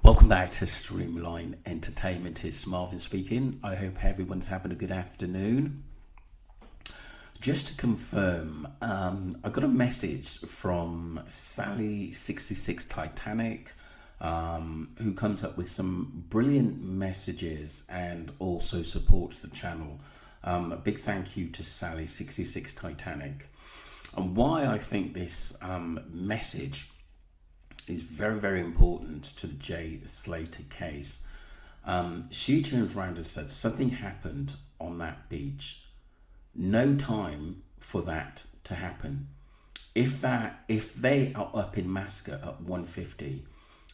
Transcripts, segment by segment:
Welcome back to Streamline Entertainment. It's Marvin speaking. I hope everyone's having a good afternoon. Just to confirm, I got a message from Sally66 Titanic, who comes up with some brilliant messages and also supports the channel. A big thank you to Sally66 Titanic. And why I think this message is very, very important to the Jay Slater case. She turns around and said something happened on that beach. No time for that to happen. If they are up in Masca at 1:50,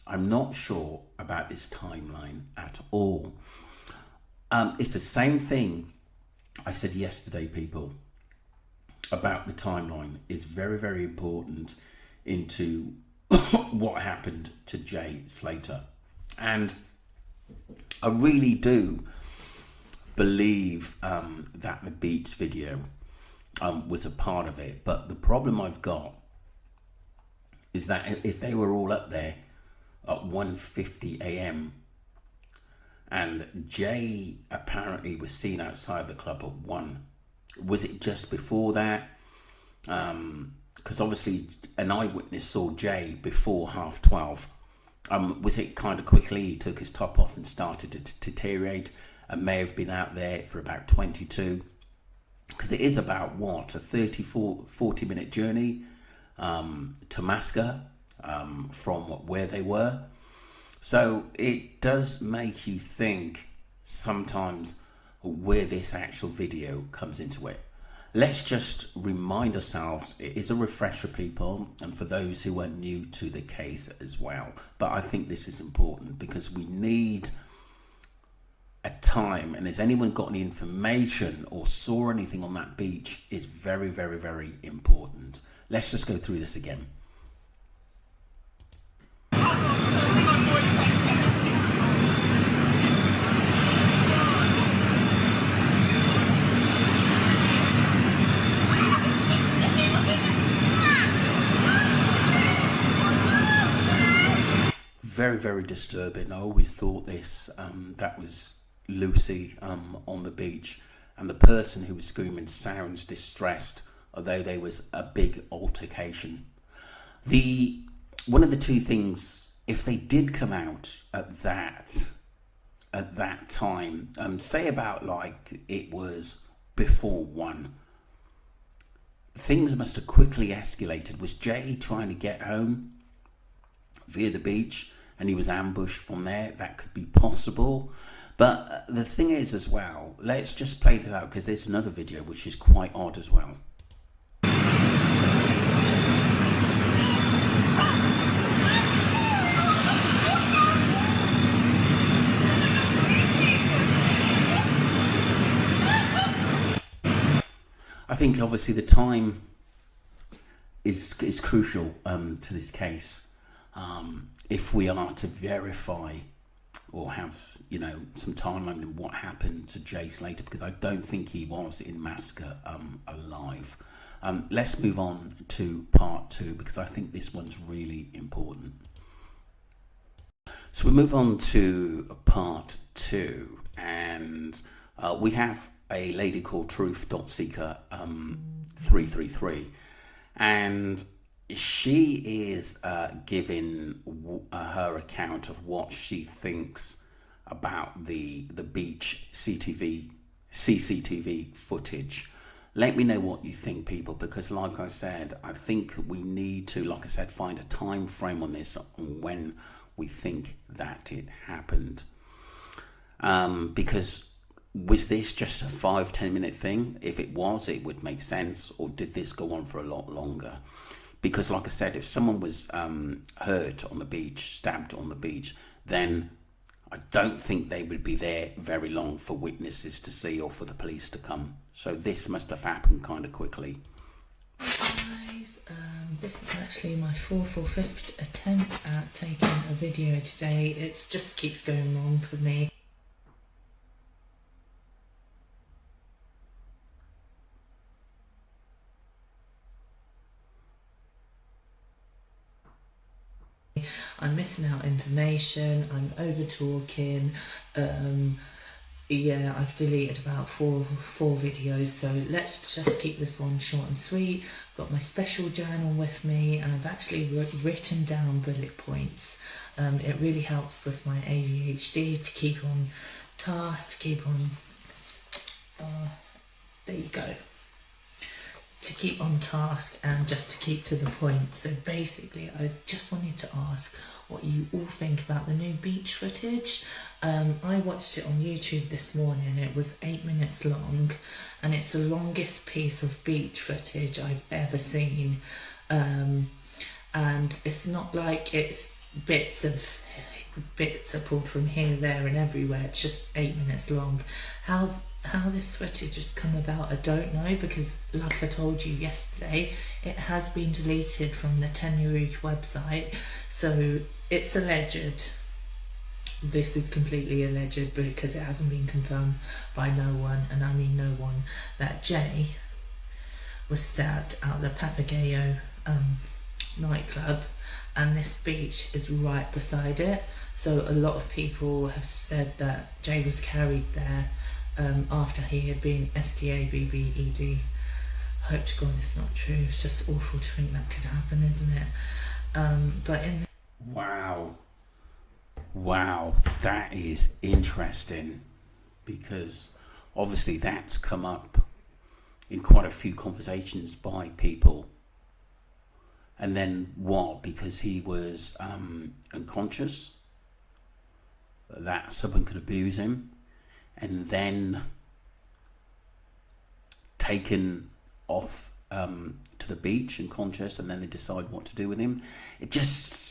I'm not sure about this timeline at all. It's the same thing I said yesterday, people, about the timeline is very, very important into what happened to Jay Slater. And I really do believe that the beach video was a part of it. But the problem I've got is that if they were all up there at 1:50 a.m. and Jay apparently was seen outside the club at 1, was it just before that? Because obviously an eyewitness saw Jay before 12:30. Was it kind of quickly he took his top off and started to deteriorate and may have been out there for about 22? Because it is about what, a 40 minute journey to Masca from where they were. So it does make you think sometimes where this actual video comes into it. Let's just remind ourselves, it is a refresher, people, and for those who are new to the case as well. But I think this is important because we need a time, and has anyone got any information or saw anything on that beach is very, very, very important. Let's just go through this again. Very, very disturbing. I always thought this, that was Lucy on the beach, and the person who was screaming sounds distressed, although there was a big altercation. One of the two things, if they did come out at that time, say about like it was before 1, things must have quickly escalated. Was Jay trying to get home via the beach and he was ambushed from there? That could be possible. But the thing is as well, let's just play this out because there's another video which is quite odd as well. I think obviously the time is crucial to this case. If we are to verify or have, some timeline in what happened to Jay Slater, because I don't think he was in Masca alive. Let's move on to part 2 because I think this one's really important. So we move on to part 2, and we have a lady called Truth.Seeker 333, and she is giving her account of what she thinks about the beach CCTV footage. Let me know what you think, people, because like I said, I think we need to, like I said, find a time frame on this, on when we think that it happened. Because was this just a 5-10 minute thing? If it was, it would make sense. Or did this go on for a lot longer? Because like I said, if someone was hurt on the beach, stabbed on the beach, then I don't think they would be there very long for witnesses to see or for the police to come. So this must have happened kind of quickly. Guys, this is actually my 4th or 5th attempt at taking a video today. It just keeps going wrong for me. I'm missing out information, I'm over talking. Yeah, I've deleted about four videos, so let's just keep this one short and sweet. I've got my special journal with me, and I've actually written down bullet points. It really helps with my ADHD to keep on task, to keep on, there you go, to keep on task and just to keep to the point. So basically, I just wanted to ask what you all think about the new beach footage. I watched it on YouTube this morning. It was 8 minutes long, and it's the longest piece of beach footage I've ever seen. And it's not like it's bits are pulled from here, there and everywhere. It's just 8 minutes long. How this footage has come about, I don't know, because like I told you yesterday, it has been deleted from the Tenerife website, so it's alleged. This is completely alleged because it hasn't been confirmed by no one, and I mean no one, that Jay was stabbed out the Papagayo nightclub, and this beach is right beside it. So a lot of people have said that Jay was carried there after he had been STABBED. Hope to God it's not true. It's just awful to think that could happen, isn't it? But in Wow, that is interesting, because obviously that's come up in quite a few conversations by people. And then what? Because he was unconscious, that someone could abuse him, and then taken off to the beach unconscious, and then they decide what to do with him. It just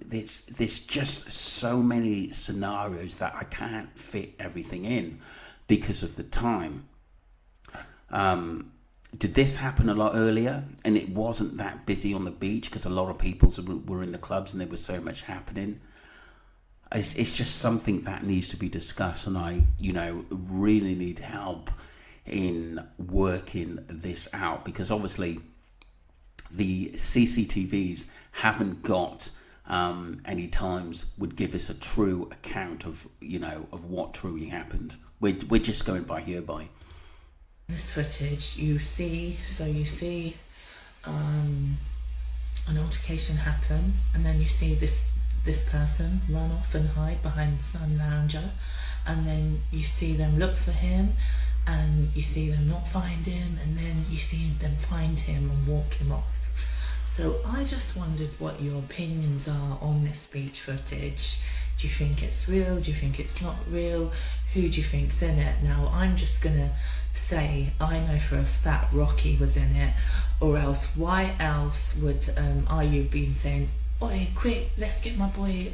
there's just so many scenarios that I can't fit everything in because of the time. Did this happen a lot earlier and it wasn't that busy on the beach because a lot of people were in the clubs and there was so much happening? It's just something that needs to be discussed, and I, really need help in working this out, because obviously the CCTVs haven't got any times would give us a true account of what truly happened. We're just going by hereby. This footage, you see an altercation happen, and then you see this person run off and hide behind the sun lounger, and then you see them look for him, and you see them not find him, and then you see them find him and walk him off. So I just wondered what your opinions are on this beach footage. Do you think it's real? Do you think it's not real? Who do you think's in it? Now, I'm just gonna say I know for a fact Rocky was in it, or else why else would Ayub be saying, "Oi, quick, let's get my boy,"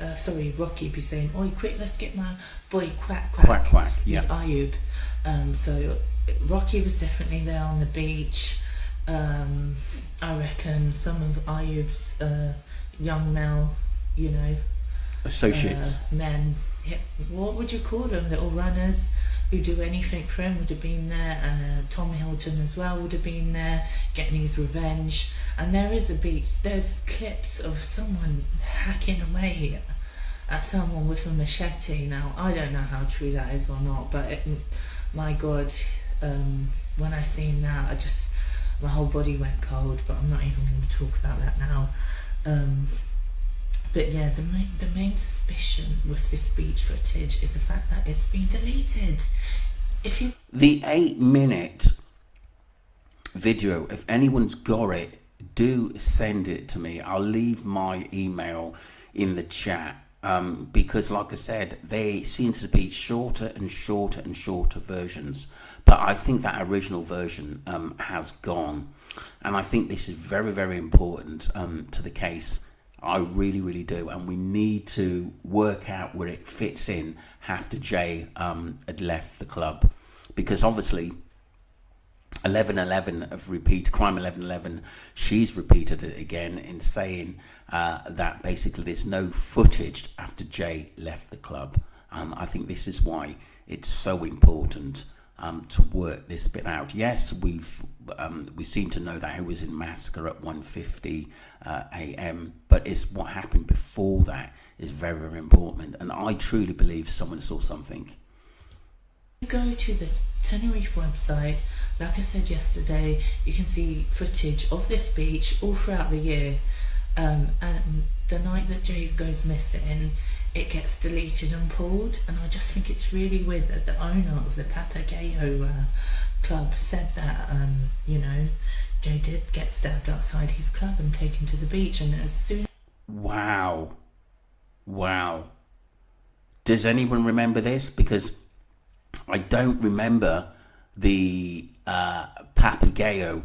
Rocky be saying, "Oi, quick, let's get my boy Quack Quack." Quack Quack, yeah. It's Ayub. So Rocky was definitely there on the beach. I reckon some of Ayub's young male, associates, men, what would you call them, little runners who do anything for him, would have been there. Tom Hilton as well would have been there getting his revenge. And there is a beach, there's clips of someone hacking away at someone with a machete. Now, I don't know how true that is or not, but my God, when I seen that, my whole body went cold, but I'm not even going to talk about that now. But yeah, the main suspicion with this beach footage is the fact that it's been deleted. The 8-minute video, if anyone's got it, do send it to me. I'll leave my email in the chat, because like I said, they seem to be shorter and shorter and shorter versions, but I think that original version has gone, and I think this is very, very important to the case. I really, really do, and we need to work out where it fits in after Jay had left the club, because obviously 1111 of Crime 1111, she's repeated it again in saying that basically there's no footage after Jay left the club. I think this is why it's so important to work this bit out. Yes, we seem to know that he was in Massacre at 1:50 a.m., but it's what happened before that is very, very important. And I truly believe someone saw something. Go to the Tenerife website. Like I said yesterday, you can see footage of this beach all throughout the year, and the night that Jay goes missing, it gets deleted and pulled. And I just think it's really weird that the owner of the Papagayo club said that Jay did get stabbed outside his club and taken to the beach. And as soon Wow. Does anyone remember this? Because I don't remember the Papagayo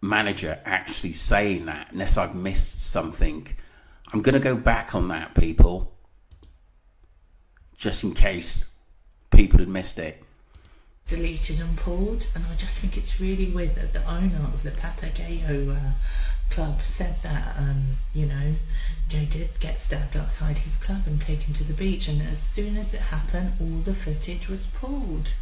manager actually saying that, unless I've missed something. I'm going to go back on that, people, just in case people had missed it. deleted and pulled, and I just think it's really weird that the owner of the Papagayo club said that Jay did get stabbed outside his club and taken to the beach, and as soon as it happened, all the footage was pulled.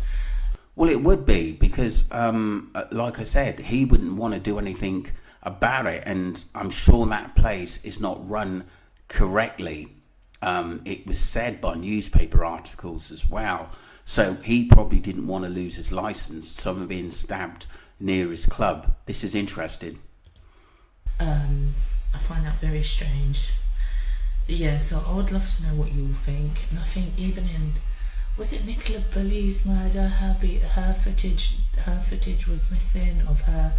Well, it would be, because like I said, he wouldn't want to do anything about it, and I'm sure that place is not run correctly. It was said by newspaper articles as well, so he probably didn't want to lose his license, someone being stabbed near his club. This is interesting. I find that very strange. Yeah, so I would love to know what you all think. And I think even in, was it Nicola Bully's murder, her footage was missing of her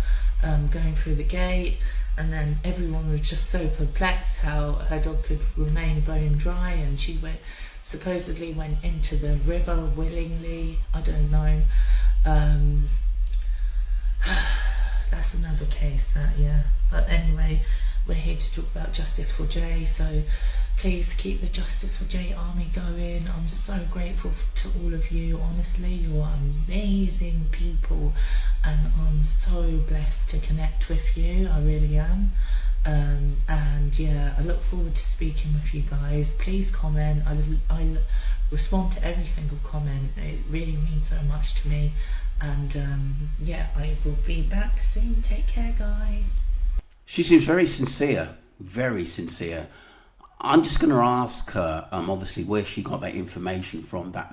going through the gate, and then everyone was just so perplexed how her dog could remain bone dry, and she supposedly went into the river willingly. I don't know. That's another case, but anyway, we're here to talk about justice for Jay, so please keep the Justice for Jay army going. I'm so grateful to all of you. Honestly, you're amazing people, and I'm so blessed to connect with you. I really am. And yeah, I look forward to speaking with you guys. Please comment. I respond to every single comment. It really means so much to me. And I will be back soon. Take care, guys. She seems very sincere, very sincere. I'm just going to ask her, obviously, where she got that information from, that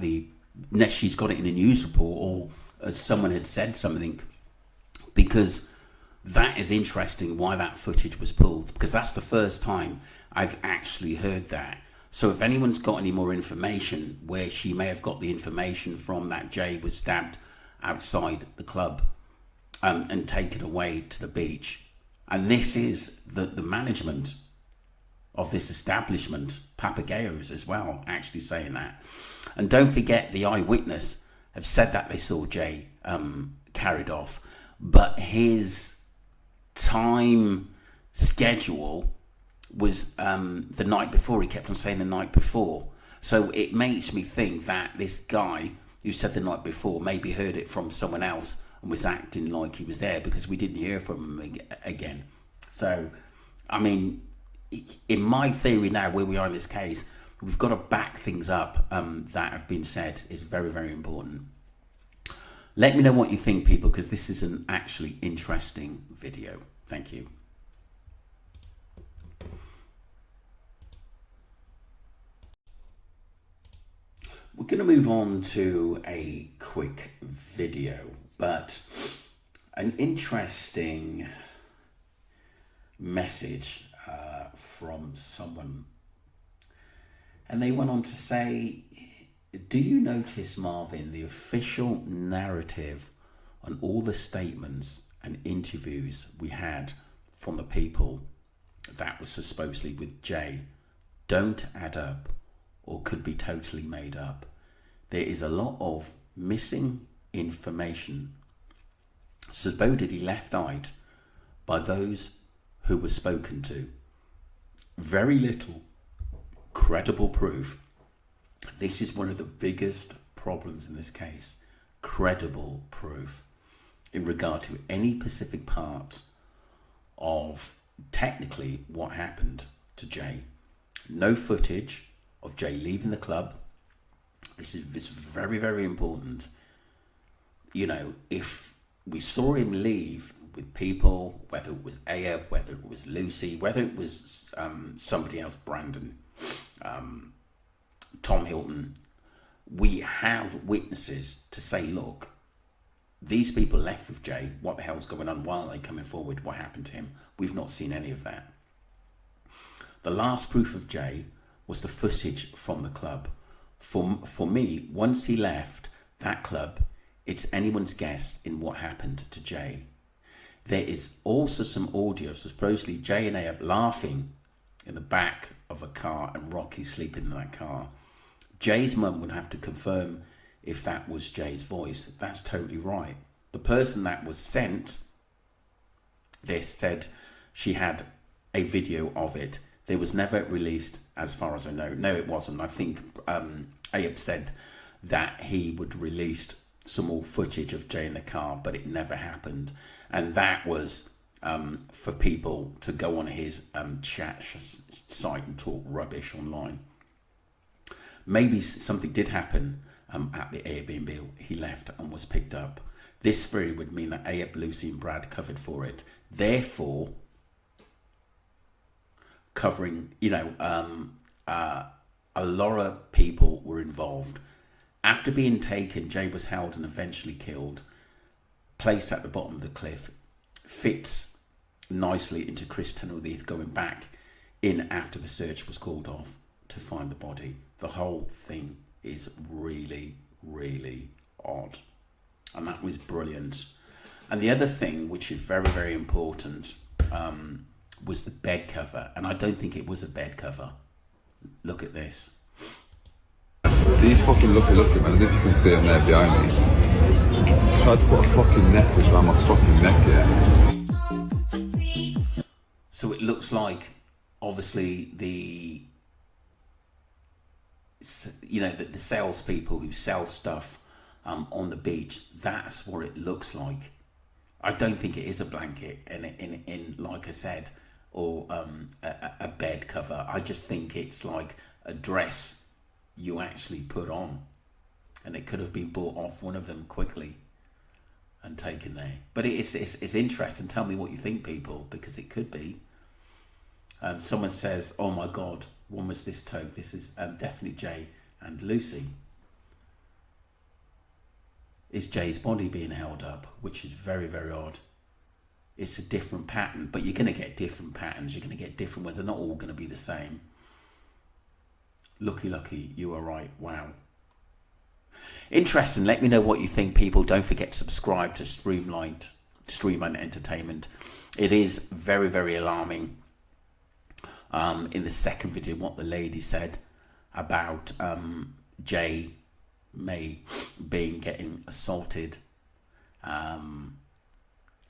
unless she's got it in a news report or as someone had said something, because that is interesting why that footage was pulled, because that's the first time I've actually heard that. So if anyone's got any more information where she may have got the information from that Jay was stabbed outside the club and taken away to the beach, and this is the management of this establishment, Papagayos as well, actually saying that. And don't forget, the eyewitness have said that they saw Jay carried off, but his time schedule was the night before. He kept on saying the night before, so it makes me think that this guy who said the night before maybe heard it from someone else and was acting like he was there, because we didn't hear from him again. So I mean, in my theory now, where we are in this case, we've got to back things up that have been said. Is very, very important. Let me know what you think, people, because this is an actually interesting video. Thank you. We're going to move on to a quick video, but an interesting message from someone. And they went on to say, do you notice, Marvin, the official narrative on all the statements and interviews we had from the people that was supposedly with Jay don't add up, or could be totally made up? There is a lot of missing information, supposedly left-eyed by those who were spoken to. Very little credible proof. This is one of the biggest problems in this case. Credible proof in regard to any specific part of technically what happened to Jay. No footage of Jay leaving the club. This is very, very important. You know, if we saw him leave with people, whether it was Aya, whether it was Lucy, whether it was somebody else, Brandon, Tom Hilton, we have witnesses to say, look, these people left with Jay. What the hell's going on? Why are they coming forward? What happened to him? We've not seen any of that. The last proof of Jay was the footage from the club. For me, once he left that club, it's anyone's guess in what happened to Jay. There is also some audio, supposedly Jay and Ayab laughing in the back of a car and Rocky sleeping in that car. Jay's mum would have to confirm if that was Jay's voice. That's totally right. The person that was sent this said she had a video of it. It was never released, as far as I know. No, it wasn't. I think Ayab said that he would release some more footage of Jay in the car, but it never happened. And that was for people to go on his chat site and talk rubbish online. Maybe something did happen at the Airbnb. He left and was picked up. This theory would mean that Ayab, Lucy and Brad covered for it. Therefore, covering, you know, a lot of people were involved. After being taken, Jay was held and eventually killed, placed at the bottom of the cliff. Fits nicely into Chris Tenelleith going back in after the search was called off to find the body. The whole thing is really, really odd. And that was brilliant. And the other thing, which is very, very important, was the bed cover. And I don't think it was a bed cover. Look at this. These fucking looky, man. I don't know if you can see them there behind me. I tried to put a fucking necklace around my fucking neck here. So it looks like, obviously, the salespeople who sell stuff on the beach, that's what it looks like. I don't think it is a blanket in like I said, or a bed cover. I just think it's like a dress you actually put on, and it could have been bought off one of them quickly and taken there. But it's interesting. Tell me what you think, people, because it could be. Someone says, oh my God, when was this towed? This is definitely Jay and Lucy. Is Jay's body being held up, which is very, very odd. It's a different pattern, but you're going to get different patterns. You're going to get different ones. They're not all going to be the same. Lucky, you are right. Wow. Interesting. Let me know what you think, people. Don't forget to subscribe to Streamline Entertainment. It is very, very alarming. In the second video, what the lady said about Jay May getting assaulted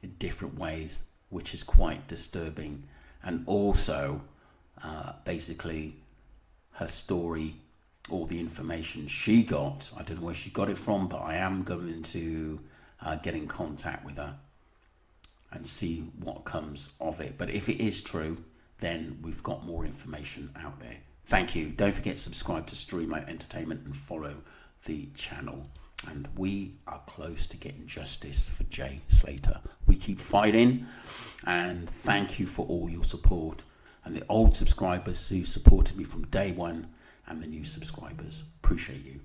in different ways, which is quite disturbing. And also, basically, her story, all the information she got, I don't know where she got it from, but I am going to get in contact with her and see what comes of it. But if it is true, then we've got more information out there. Thank you. Don't forget to subscribe to Streamline Entertainment and follow the channel. And we are close to getting justice for Jay Slater. We keep fighting, and thank you for all your support. And the old subscribers who supported me from day one, and the new subscribers. Appreciate you.